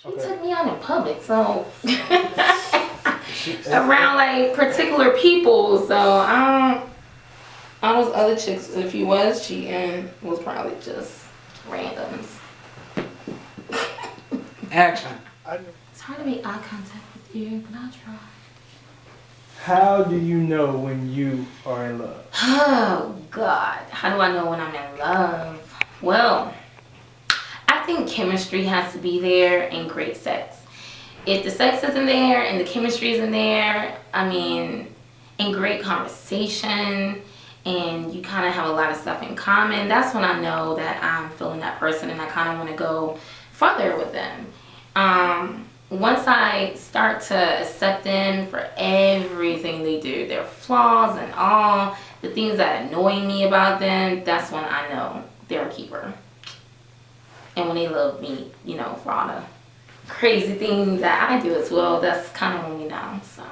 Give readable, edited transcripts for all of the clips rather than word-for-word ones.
She took me out in public, so around like particular people. So all those other chicks, if he was cheating, was probably just randoms. Action. It's hard to make eye contact with you, but I'll try. How do you know when you are in love? Oh God, how do I know when I'm in love? Well, I think chemistry has to be there and great sex. If the sex isn't there and the chemistry isn't there, I mean, and great conversation, and you kind of have a lot of stuff in common, that's when I know that I'm feeling that person and I kind of want to go further with them. Once I start to accept them for everything they do, their flaws and all the things that annoy me about them, that's when I know they're a keeper. And when they love me, you know, for all the crazy things that I do as well, that's kind of when we know. So,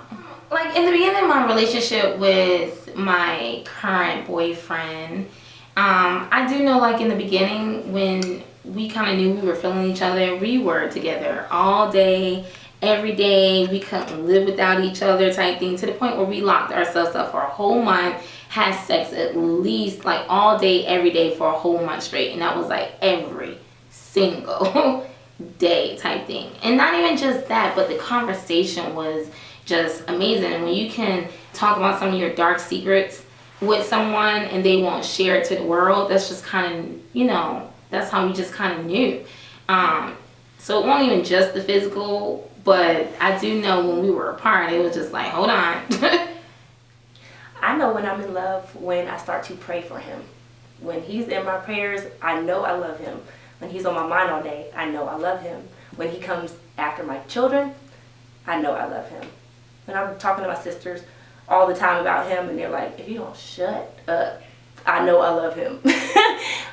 like in the beginning of my relationship with my current boyfriend, I do know, like in the beginning when we kind of knew we were feeling each other, we were together all day, every day. We couldn't live without each other type thing, to the point where we locked ourselves up for a whole month, had sex at least like all day, every day for a whole month straight. And that was like every single day type thing. And not even just that, but the conversation was just amazing. And when you can talk about some of your dark secrets with someone and they won't share it to the world, that's just kind of, you know, that's how we just kind of knew. So it wasn't even just the physical, but I do know when we were apart, it was just like, hold on. I know when I'm in love when I start to pray for him. When he's in my prayers, I know I love him. When he's on my mind all day, I know I love him. When he comes after my children, I know I love him. When I'm talking to my sisters all the time about him and they're like, if you don't shut up, I know I love him.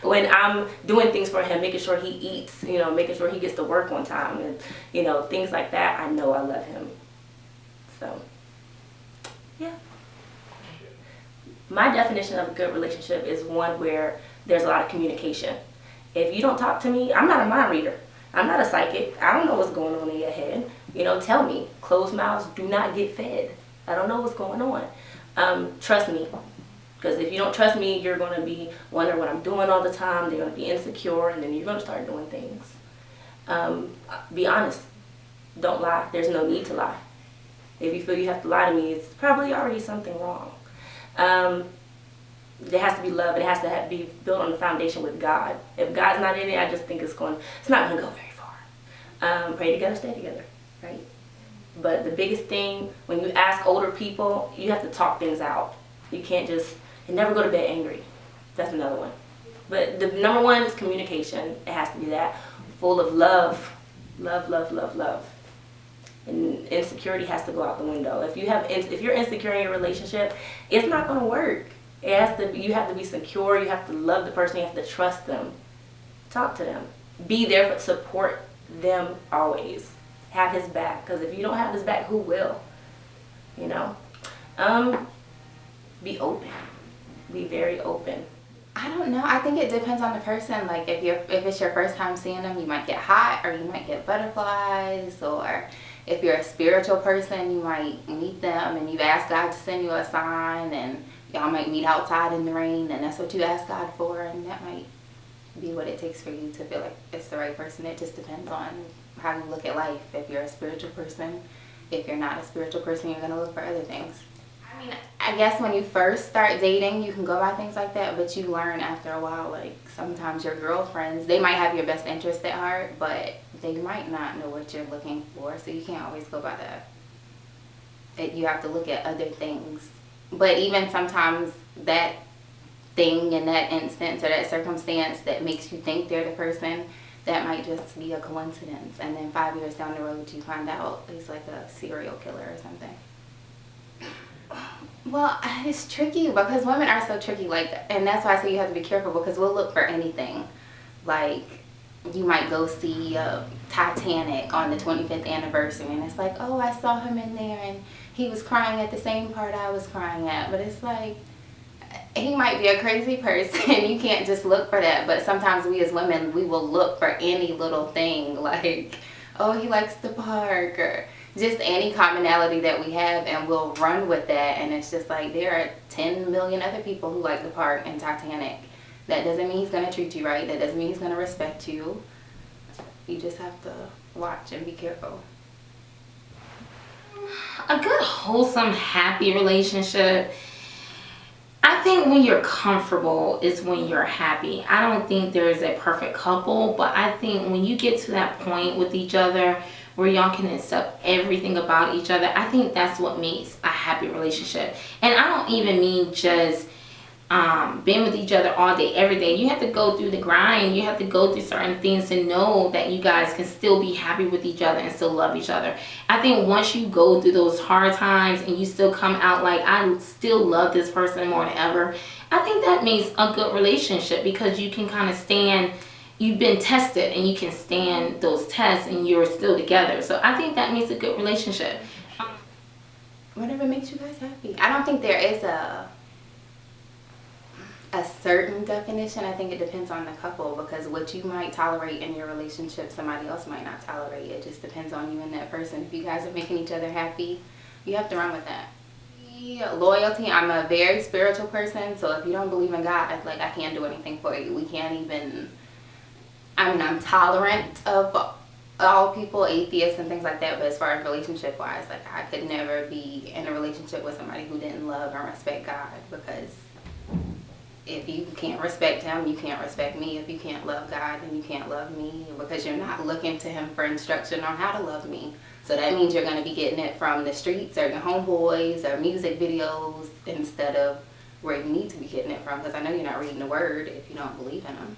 When I'm doing things for him, making sure he eats, you know, making sure he gets to work on time and, you know, things like that, I know I love him. So, yeah. My definition of a good relationship is one where there's a lot of communication. If you don't talk to me, I'm not a mind reader. I'm not a psychic. I don't know what's going on in your head. You know, tell me. Closed mouths do not get fed. I don't know what's going on. Trust me. Because if you don't trust me, you're going to be wondering what I'm doing all the time. They're going to be insecure, and then you're going to start doing things. Be honest. Don't lie. There's no need to lie. If you feel you have to lie to me, it's probably already something wrong. There has to be love. It has to be built on the foundation with God. If God's not in it, I just think it's not going to go very far. Pray together, stay together, right? But the biggest thing, when you ask older people, you have to talk things out. You can't just, and never go to bed angry. That's another one. But the number one is communication. It has to be that. Full of love. Love, love, love, love. And insecurity has to go out the window. If you're insecure in your relationship, it's not going to work. You have to be secure. You have to love the person. You have to trust them. Talk to them. Be there for support them always. Have his back. Because if you don't have his back, who will? You know? Be open. Be very open. I don't know. I think it depends on the person. Like if it's your first time seeing them, you might get hot or you might get butterflies. Or if you're a spiritual person, you might meet them and you've asked God to send you a sign, and y'all might meet outside in the rain, and that's what you ask God for, and that might be what it takes for you to feel like it's the right person. It just depends on how you look at life. If you're a spiritual person, if you're not a spiritual person, you're going to look for other things. I mean, I guess when you first start dating, you can go by things like that, but you learn after a while, like sometimes your girlfriends, they might have your best interest at heart, but they might not know what you're looking for, so you can't always go by that. You have to look at other things. But even sometimes that thing in that instance or that circumstance that makes you think they're the person, that might just be a coincidence. And then 5 years down the road, you find out he's like a serial killer or something. Well, it's tricky because women are so tricky, like, and that's why I say you have to be careful, because we'll look for anything. Like, you might go see Titanic on the 25th anniversary, and it's like, oh, I saw him in there, and he was crying at the same part I was crying at. But it's like, he might be a crazy person. You can't just look for that. But sometimes we as women, we will look for any little thing, like oh, he likes the park, or just any commonality that we have, and we'll run with that. And it's just like, there are 10 million other people who like the park and Titanic. That doesn't mean he's going to treat you right. That doesn't mean he's going to respect you. You just have to watch and be careful. A good, wholesome, happy relationship, I think when you're comfortable is when you're happy. I don't think there's a perfect couple, but I think when you get to that point with each other where y'all can accept everything about each other, I think that's what makes a happy relationship. And I don't even mean just being with each other all day, every day. You have to go through the grind. You have to go through certain things to know that you guys can still be happy with each other and still love each other. I think once you go through those hard times and you still come out like, I still love this person more than ever, I think that makes a good relationship, because you can kind of stand, you've been tested and you can stand those tests and you're still together. So I think that makes a good relationship. Whatever makes you guys happy. I don't think there is a certain definition. I think it depends on the couple, because what you might tolerate in your relationship, somebody else might not tolerate. It just depends on you and that person. If you guys are making each other happy, you have to run with that. Loyalty, I'm a very spiritual person, so if you don't believe in God, like, I can't do anything for you. We can't even, I mean, I'm tolerant of all people, atheists and things like that, but as far as relationship wise, like, I could never be in a relationship with somebody who didn't love and respect God, because if you can't respect him, you can't respect me. If you can't love God, then you can't love me, because you're not looking to him for instruction on how to love me. So that means you're going to be getting it from the streets or your homeboys or music videos instead of where you need to be getting it from, because I know you're not reading the word if you don't believe in him.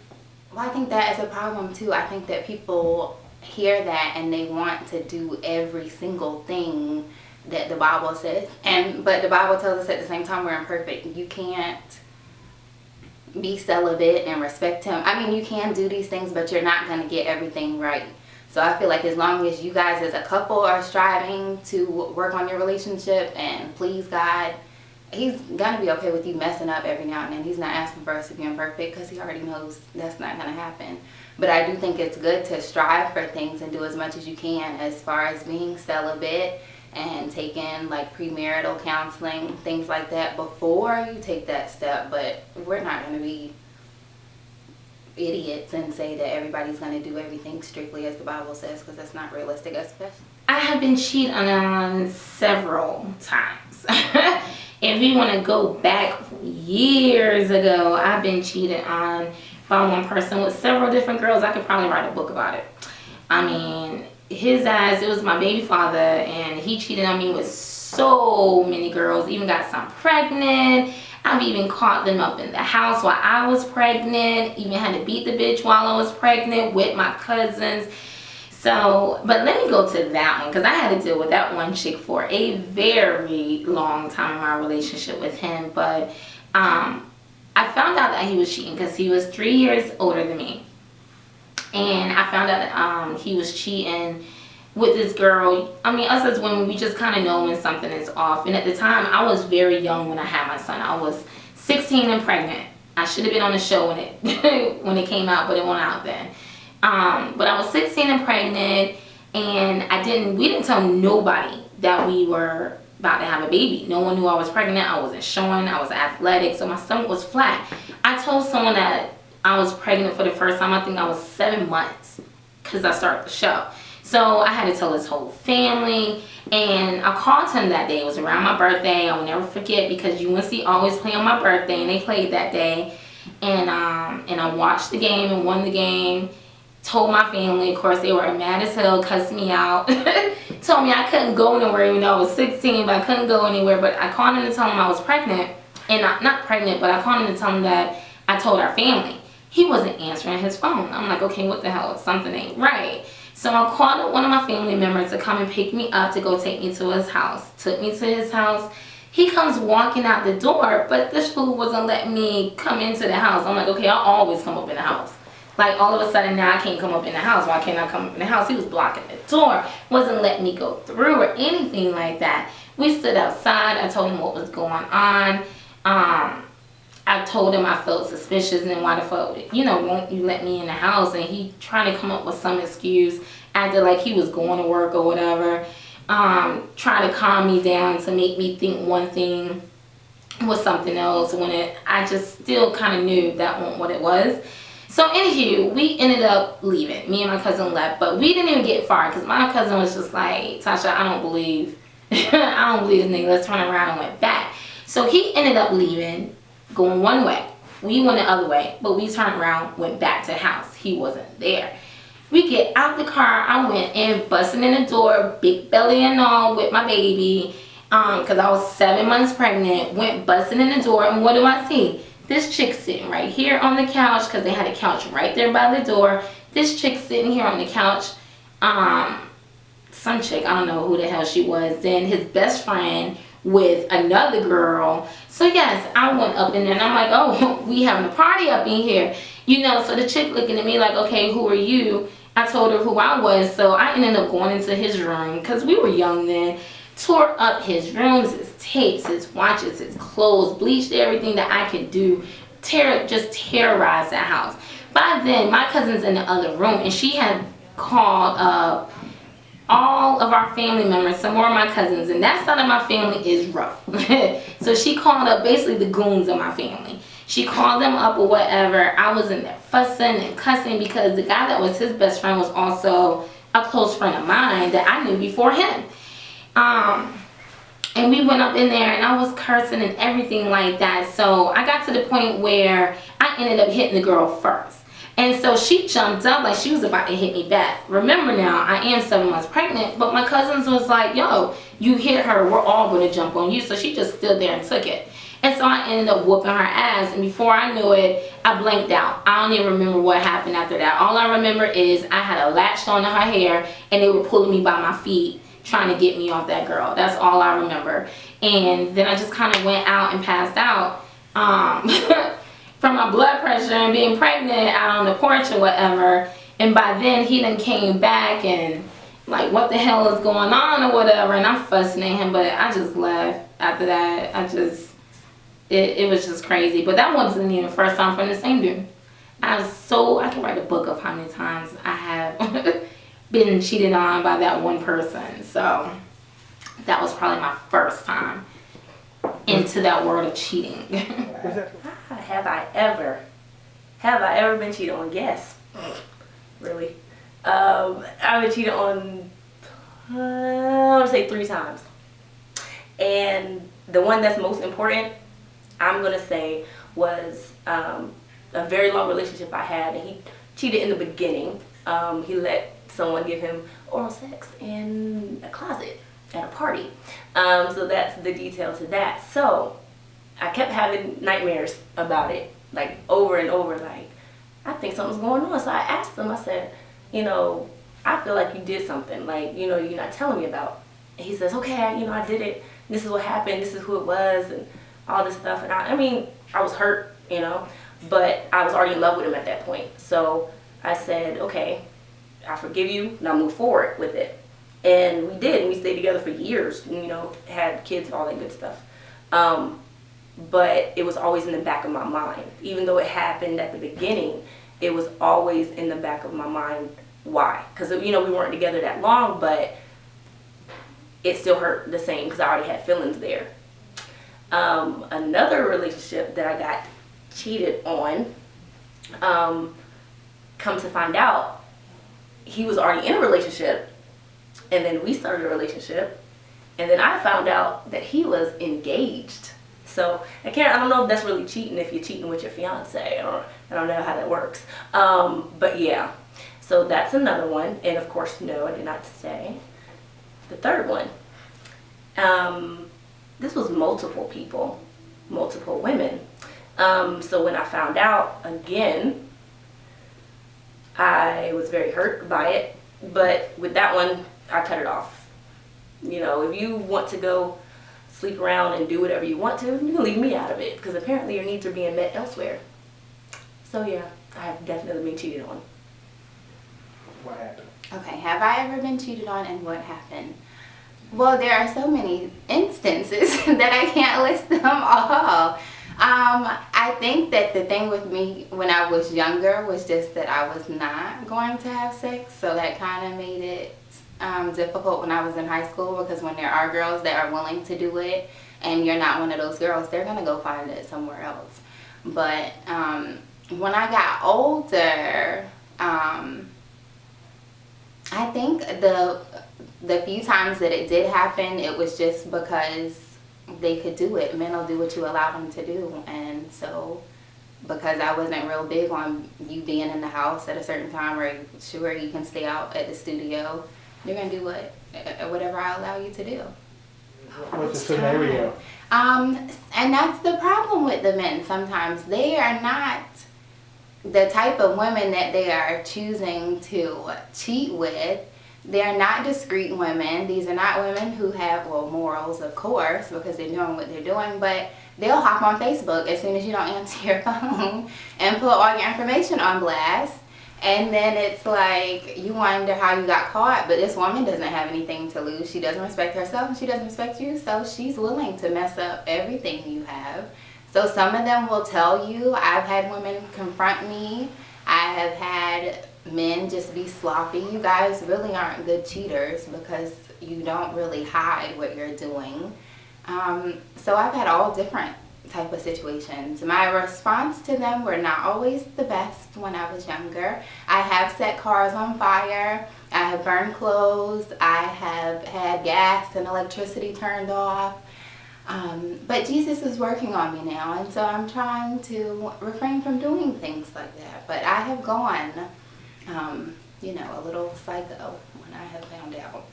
Well, I think that is a problem too. I think that people hear that and they want to do every single thing that the Bible says, but the Bible tells us at the same time we're imperfect. You can't be celibate and respect him. I mean, you can do these things, but you're not going to get everything right. So I feel like as long as you guys as a couple are striving to work on your relationship and please God, he's going to be okay with you messing up every now and then. He's not asking for us to be imperfect, because he already knows that's not going to happen. But I do think it's good to strive for things and do as much as you can, as far as being celibate and taking like premarital counseling, things like that, before you take that step. But we're not going to be idiots and say that everybody's going to do everything strictly as the Bible says, because that's not realistic, especially. I have been cheated on several times. If you want to go back years ago, I've been cheated on by one person with several different girls. I could probably write a book about it. I mean, his ass, it was my baby father, and he cheated on me with so many girls, even got some pregnant. I've even caught them up in the house while I was pregnant, even had to beat the bitch while I was pregnant with my cousins. So, but let me go to that one, because I had to deal with that one chick for a very long time in my relationship with him. But I found out that he was cheating because he was 3 years older than me. And I found out that he was cheating with this girl. I mean, us as women, we just kind of know when something is off. And at the time, I was very young when I had my son. I was 16 and pregnant. I should have been on the show when it when it came out, but it went out then. But I was 16 and pregnant, and we didn't tell nobody that we were about to have a baby. No one knew I was pregnant. I wasn't showing. I was athletic, so my stomach was flat. I told someone that I was pregnant for the first time. I think I was 7 months, because I started the show. So I had to tell his whole family, and I called him that day. It was around my birthday. I will never forget, because UNC always play on my birthday, and they played that day. And I watched the game and won the game. Told my family, of course, they were mad as hell, cussed me out. Told me I couldn't go anywhere, even though I was 16, but I couldn't go anywhere. But I called him to tell him I was pregnant, and not pregnant, but I called him to tell him that I told our family. He wasn't answering his phone. I'm like, okay, what the hell? Something ain't right. So I called one of my family members to come and pick me up to go take me to his house. Took me to his house. He comes walking out the door, but this fool wasn't letting me come into the house. I'm like, okay, I'll always come up in the house. Like, all of a sudden now I can't come up in the house. Why can't I come up in the house? He was blocking the door. Wasn't letting me go through or anything like that. We stood outside. I told him what was going on. I told him I felt suspicious, and why the fuck, won't you let me in the house? And he trying to come up with some excuse. acted like he was going to work or whatever. Trying to calm me down to make me think one thing was something else when I just still kind of knew that wasn't what it was. So anywho, we ended up leaving. Me and my cousin left, but we didn't even get far because my cousin was just like, Tasha, I don't believe this nigga. Let's turn around, and went back. So he ended up leaving, going one way. We went the other way, but we turned around, went back to the house. He wasn't there. We get out the car. I went in, busting in the door, big belly and all, with my baby, because I was 7 months pregnant. Went busting in the door, and what do I see? This chick sitting right here on the couch, because they had a couch right there by the door. This chick sitting here on the couch. Some chick, I don't know who the hell she was. Then his best friend with another girl. So yes, I went up in there and I'm like, oh, we having a party up in here. You know, so the chick looking at me like, okay, who are you? I told her who I was. So I ended up going into his room because we were young then. Tore up his rooms, his tapes, his watches, his clothes, bleached everything that I could do. Just terrorized that house. By then, my cousin's in the other room and she had called up all of our family members, some more of my cousins, and that side of my family is rough. So she called up basically the goons of my family. She called them up or whatever. I was in there fussing and cussing because the guy that was his best friend was also a close friend of mine that I knew before him. And we went up in there and I was cursing and everything like that. So I got to the point where I ended up hitting the girl first. And so she jumped up like she was about to hit me back. Remember now, I am 7 months pregnant, but my cousins was like, yo, you hit her, we're all going to jump on you. So she just stood there and took it. And so I ended up whooping her ass. And before I knew it, I blanked out. I don't even remember what happened after that. All I remember is I had a latch onto her hair and they were pulling me by my feet, trying to get me off that girl. That's all I remember. And then I just kind of went out and passed out from my blood pressure and being pregnant out on the porch or whatever. And by then he done came back and like, what the hell is going on or whatever. And I'm fussing at him, but I just left after that. It was just crazy. But that wasn't even the first time from the same dude. I can write a book of how many times I have been cheated on by that one person. So that was probably my first time into that world of cheating. Have I ever been cheated on? Yes. Really. I've been cheated on, I would say 3 times. And the one that's most important, I'm going to say, was a very long relationship I had. And he cheated in the beginning. He let someone give him oral sex in a closet at a party. So that's the detail to that. So I kept having nightmares about it, like over and over, like, I think something's going on. So I asked him, I said, you know, I feel like you did something, like, you know, you're not telling me about. And he says, okay, I did it. This is what happened. This is who it was and all this stuff. And I mean, I was hurt, you know, but I was already in love with him at that point. So I said, okay, I forgive you, and I'll move forward with it. And we did, and we stayed together for years, you know, had kids, all that good stuff. But it was always in the back of my mind. Even though it happened at the beginning, it was always in the back of my mind. Why? Because, you know, we weren't together that long, but it still hurt the same because I already had feelings there. Another relationship that I got cheated on, come to find out, he was already in a relationship, and then we started a relationship, and then I found out that he was engaged. So I don't know if that's really cheating if you're cheating with your fiance, or I don't know how that works. But yeah, so that's another one. And of course, no, I did not stay. The third one, this was multiple people, multiple women. So when I found out, again, I was very hurt by it. But with that one, I cut it off. You know, if you want to go sleep around and do whatever you want to, you can leave me out of it, because apparently your needs are being met elsewhere. So yeah, I have definitely been cheated on. What happened? Okay, have I ever been cheated on and what happened? Well, there are so many instances that I can't list them all. I think that the thing with me when I was younger was just that I was not going to have sex, so that kind of made it difficult when I was in high school, because when there are girls that are willing to do it and you're not one of those girls, they're going to go find it somewhere else. But when I got older, I think the few times that it did happen, it was just because they could do it. Men will do what you allow them to do. And so because I wasn't real big on you being in the house at a certain time, or sure you can stay out at the studio, you're going to do whatever I allow you to do. What's the scenario? And that's the problem with the men sometimes. They are not the type of women that they are choosing to cheat with. They're not discreet women. These are not women who have, well, morals, of course, because they're doing what they're doing, but they'll hop on Facebook as soon as you don't answer your phone and put all your information on blast. And then it's like, you wonder how you got caught, but this woman doesn't have anything to lose. She doesn't respect herself and she doesn't respect you, so she's willing to mess up everything you have. So some of them will tell you. I've had women confront me. I have had men just be sloppy. You guys really aren't good cheaters because you don't really hide what you're doing. So I've had all different type of situations. My response to them were not always the best when I was younger. I have set cars on fire. I have burned clothes. I have had gas and electricity turned off. But Jesus is working on me now, and so I'm trying to refrain from doing things like that. But I have gone, a little psycho when I have found out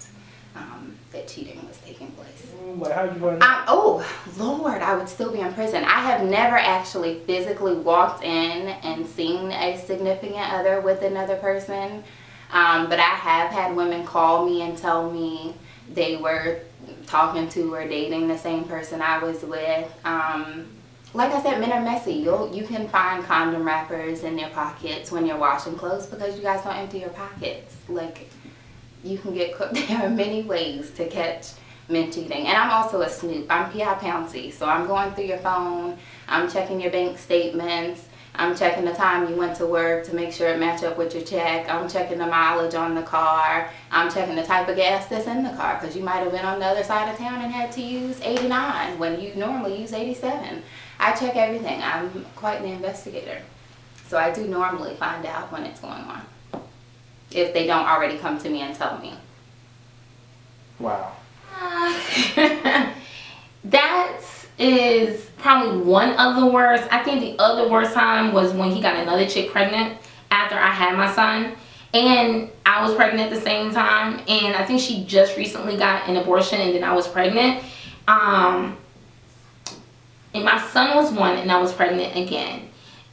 that cheating was taking place. Like, how'd you find out? Oh, Lord, I would still be in prison. I have never actually physically walked in and seen a significant other with another person. But I have had women call me and tell me they were talking to or dating the same person I was with. Like I said, men are messy. You can find condom wrappers in their pockets when you're washing clothes because you guys don't empty your pockets. Like, you can get cooked. There are many ways to catch men cheating. And I'm also a snoop. I'm P.I. Pouncy. So I'm going through your phone. I'm checking your bank statements. I'm checking the time you went to work to make sure it match up with your check. I'm checking the mileage on the car. I'm checking the type of gas that's in the car because you might have been on the other side of town and had to use 89 when you normally use 87. I check everything. I'm quite an investigator. So I do normally find out when it's going on, if they don't already come to me and tell me. Wow. That is probably one of the worst. I think the other worst time was when he got another chick pregnant after I had my son. And I was pregnant at the same time. And I think she just recently got an abortion and then I was pregnant. And my son was 1 and I was pregnant again.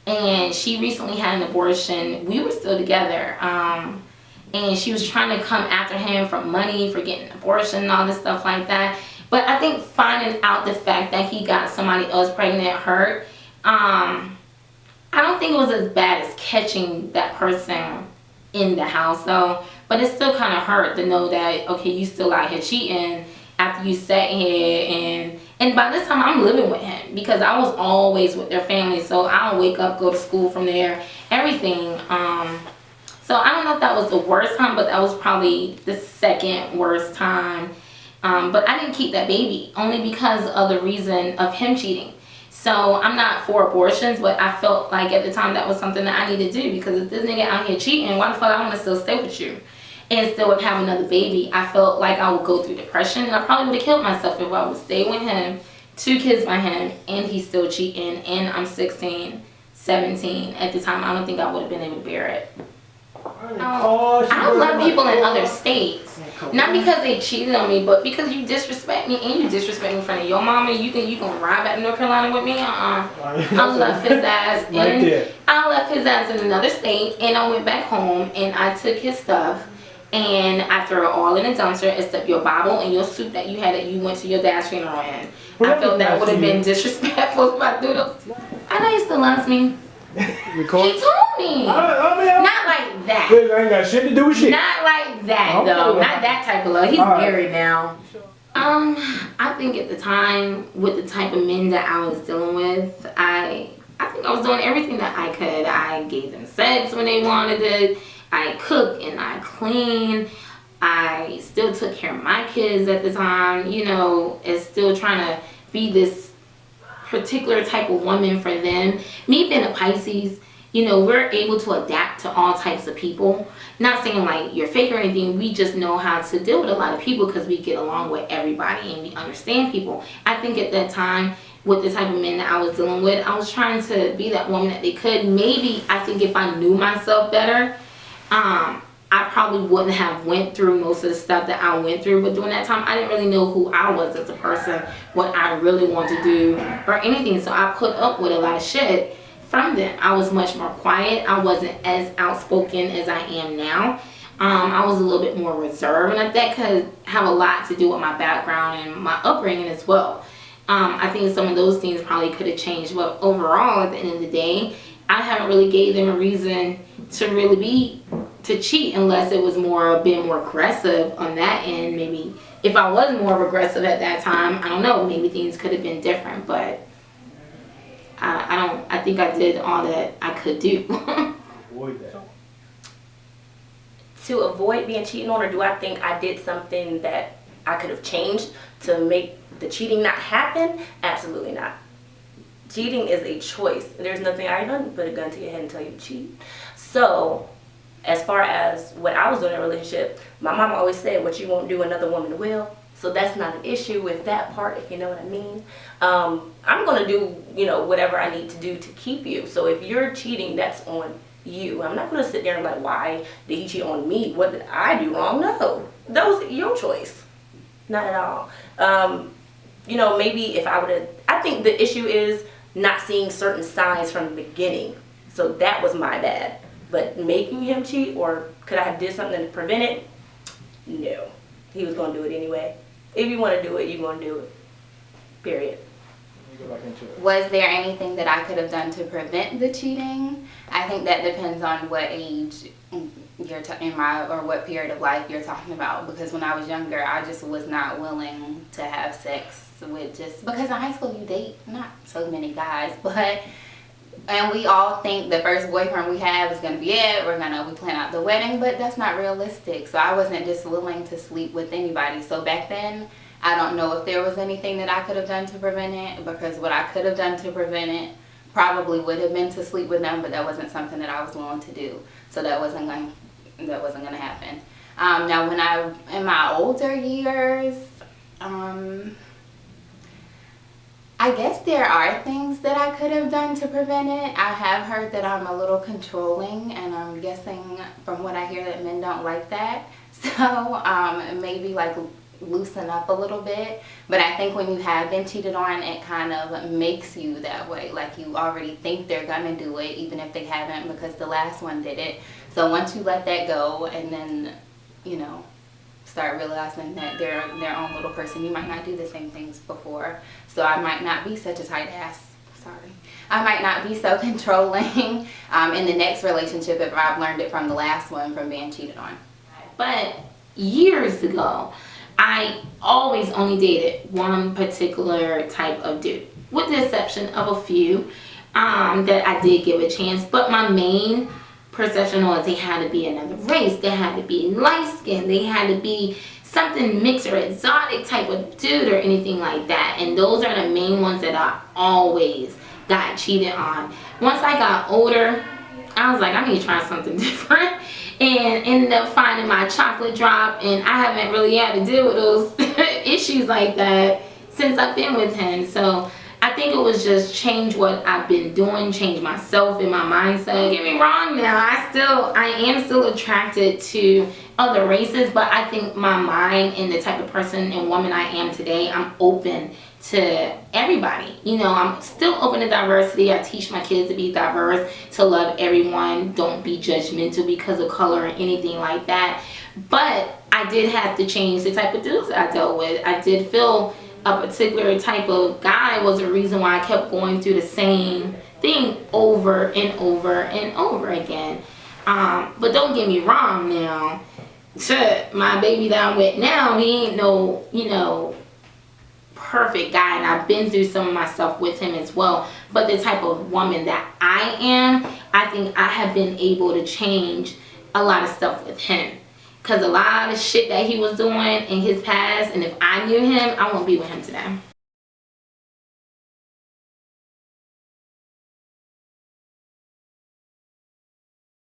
And she recently had an abortion. We were still together. And she was trying to come after him for money, for getting an abortion and all this stuff like that. But I think finding out the fact that he got somebody else pregnant hurt. I don't think it was as bad as catching that person in the house though. But it still kind of hurt to know that, okay, you still out here cheating after you sat here and by this time I'm living with him because I was always with their family. So I'll wake up, go to school from there, everything. So I don't know if that was the worst time, but that was probably the second worst time. But I didn't keep that baby only because of the reason of him cheating. So I'm not for abortions, but I felt like at the time that was something that I needed to do because if this nigga out here cheating, why the fuck I want to still stay with you and still would have another baby? I felt like I would go through depression and I probably would have killed myself if I would stay with him, 2 kids by him, and he's still cheating, and I'm 16, 17 at the time. I don't think I would have been able to bear it. I love people in other states. Not because they cheated on me, but because you disrespect me and you disrespect me in front of your mama. You think you gonna ride back to North Carolina with me? I left his ass I left his ass in another state and I went back home and I took his stuff and I threw it all in a dumpster except your Bible and your suit that you had that you went to your dad's funeral in. I felt that would have been disrespectful if I threw those. I know he still loves me. He told me. Not like that. I ain't got shit to do with shit. Not like that though. Not that type of love. He's married now. I think at the time, with the type of men that I was dealing with, I think I was doing everything that I could. I gave them sex when they wanted it. I cooked and I cleaned. I still took care of my kids at the time, you know, and still trying to be this particular type of woman for them. Me being a Pisces, you know, we're able to adapt to all types of people. Not saying like you're fake or anything, we just know how to deal with a lot of people because we get along with everybody and we understand people. I think at that time, with the type of men that I was dealing with, I was trying to be that woman that they could. Maybe, I think if I knew myself better, I probably wouldn't have went through most of the stuff that I went through. But during that time, I didn't really know who I was as a person, what I really wanted to do, or anything. So I put up with a lot of shit from them. I was much more quiet. I wasn't as outspoken as I am now. I was a little bit more reserved, and that could have a lot to do with my background and my upbringing as well. I think some of those things probably could have changed, but overall, at the end of the day, I haven't really gave them a reason to cheat unless it was being more aggressive on that end. Maybe if I was more aggressive at that time, I don't know, maybe things could have been different, but I think I did all that I could do. Avoid that. To avoid being cheated on, or do I think I did something that I could have changed to make the cheating not happen? Absolutely not. Cheating is a choice. There's nothing I done put a gun to your head and tell you to cheat. So as far as what I was doing in a relationship, my mom always said, what you won't do, another woman will. So that's not an issue with that part, if you know what I mean. I'm going to do, you know, whatever I need to do to keep you. So if you're cheating, that's on you. I'm not going to sit there and like, why did he cheat on me? What did I do wrong? No, that was your choice. Not at all. You know, maybe if I would have, I think the issue is not seeing certain signs from the beginning. So that was my bad. But making him cheat, or could I have did something to prevent it? No. He was going to do it anyway. If you want to do it, you're going to do it. Period. Go back into it. Was there anything that I could have done to prevent the cheating? I think that depends on what age you're or what period of life you're talking about. Because when I was younger, I just was not willing to have sex with because in high school you date not so many guys, and we all think the first boyfriend we have is going to be it. We plan out the wedding, but that's not realistic. So I wasn't just willing to sleep with anybody. So back then, I don't know if there was anything that I could have done to prevent it, because what I could have done to prevent it probably would have been to sleep with them, but that wasn't something that I was willing to do. So that wasn't going to happen. Now, when in my older years, I guess there are things that I could have done to prevent it. I have heard that I'm a little controlling, and I'm guessing from what I hear that men don't like that. So maybe like loosen up a little bit. But I think when you have been cheated on, it kind of makes you that way. Like you already think they're gonna do it, even if they haven't, because the last one did it. So once you let that go, and then, you know, start realizing that they're their own little person, you might not do the same things before. So I might not be such a tight ass. I might not be so controlling in the next relationship if I've learned it from the last one, from being cheated on. But years ago, I always only dated one particular type of dude, with the exception of a few that I did give a chance. But my main perception was they had to be another race, they had to be light skinned, they had to be something mixed or exotic type of dude or anything like that. And those are the main ones that I always got cheated on. Once I got older, I was like, I need to try something different, and ended up finding my chocolate drop, and I haven't really had to deal with those issues like that since I've been with him. So I think it was just change what I've been doing, change myself and my mindset. Don't get me wrong now, I am still attracted to other races, but I think my mind and the type of person and woman I am today, I'm open to everybody. You know, I'm still open to diversity. I teach my kids to be diverse, to love everyone, don't be judgmental because of color or anything like that. But I did have to change the type of dudes I dealt with. I did feel a particular type of guy was the reason why I kept going through the same thing over and over and over again. But don't get me wrong now, shit, my baby that I'm with now, he ain't no, perfect guy, and I've been through some of my stuff with him as well. But the type of woman that I am, I think I have been able to change a lot of stuff with him. Because a lot of shit that he was doing in his past, and if I knew him, I won't be with him today.